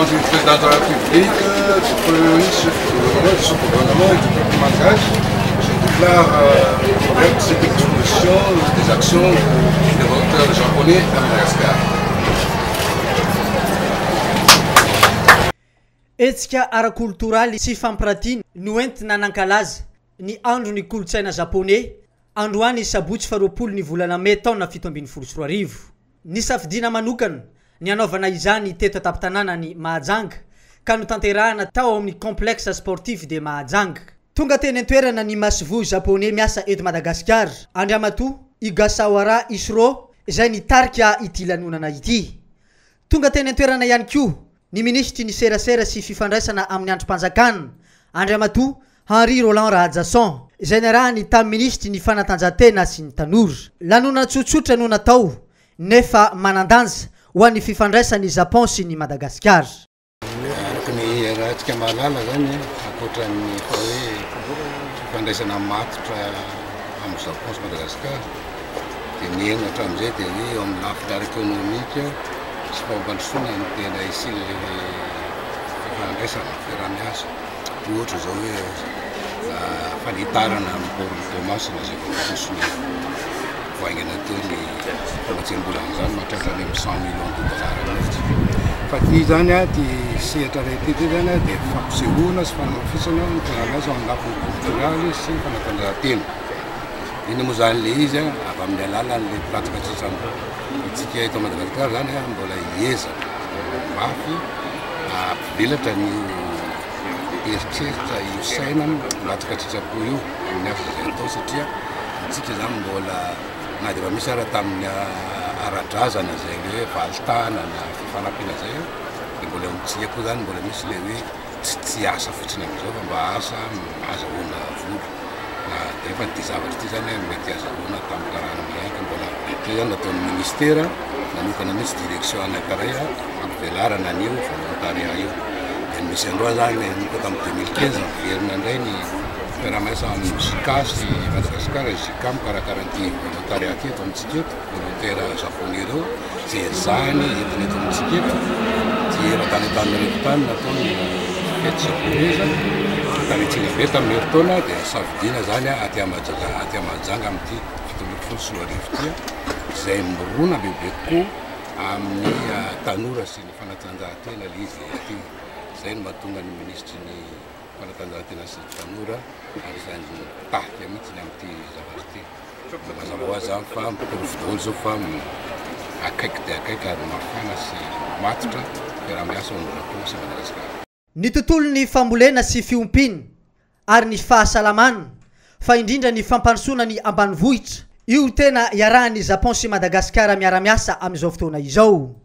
présidence du président de la République, du Premier ministre, du sous-gouvernement et du peuple malgache, je déclare cette exposition des actions des volontaires japonais à Madagascar. Etsika ara-kultoraly sy fampiratiny no entina nankalaza ny andro ny kolotsaina japonais androany sabotsy faroapolo ny volana May taona 1724. Ny safidina manokana ny anaovana izany teto atapy-tanàna ny Mahajanga ka no tanterahana tao amin'ny complexe sportif de Mahajanga. Tonga teny an-toerana ny masivo japonais miasa eto Madagasikara Andriamatoa Igasawara Isro izay nitarika ity lanonana ity. Tonga teny an-toerana ihany koa ny ministry ny serasera sy fifandraisana amin'ny androm-panjakana Andriamatoa Henri Roland Radjason izay niarahany tamin'ny ministry ny fanatanjahantena sy ny tanora. Lanonana tsotsotra no natao nefa manandanja ho an'ny fifandraisany Japon sy ny Madagasikara. Araka ny rahantsika mahalala zany ankoatran'ny hoe fifandraisana matotra amin'ny Japon sy Madagasikara dia miaina hatramin'izay dia hoe eo amin'ny lafiny ara-ekonomika sy fampandrosoana no tena isily fifandraisana fiarah-miasa. Ohatra zao hoe fanitarana amin'ny port de Masina izay fosony voaingana teo ny famatsembolana zany mahatratra ny 100 millions de dollars mihitsy. Fa ty zany ty sehatra rehetra ty zany dia fampisehoana sy fanamafisana ny fiarah-miasa amin'ny lafiny kultoraly sy fanatanjahantena. Iny moa zany le izy avy amin'ny alalan'le prataka tsika eto Madagasikara zany mbola hiezaka mafy ampivelatra ny eritreritra io saina latsaka tsitsako io amin'ny asa zay atao satria tsika zany mbola na dia misy ara tamin'ny ara-drazana zay le hoe valitana na fifanampiana zay dia mbola amintsika koa zany mbola misy le hoe tsy asa fotsiny amin'izao fa mba asa azahoana vola. Rehefa ty zavatra ty zany mety azahoana tamin'ny karana mahaika mbola zay zany nataon'ny ministera manokana misy direction anankiray ampivelarana an'io volontariat io. Misy androa zany nika tamin'ny 2015 miverina indray ny fiarah-miasa amin'ny JICA sy Madagasikara. JICA mikarakara an'ity volontariat ty eto amintsika eto volontaire japonais reo zay zany entiny eto amintsika eto ty ratanetany rekotany nataony fety japonaise tanetsina be tamin'ny heritaona dia savidina zany aty Mahajanga amin'ity 17 sy 10 ty izay mirona bebe koa amin'ny tanora sy ny fanatanjahantena le izy aty. Zay no mahatonga ny ministry ny fanatanjahantena sy ny tanora ary zany tahika mihitsy amin'ity zavatra ty. Mazava ho azy zany fa mitovy daholo zao fa akaiky dia akaiky ary mafana sy matotra fiarah-miasa ao amin'ny Japon sy Madagasikara. Ny tontolon'ny fambolena sy fiompina ary ny fahasalamana fa indrindra ny fampandrosoana ny ambanivohitra io tena iarahan'ny Japon sy Madagasikara miara-miasa amin'izao fotoana izao.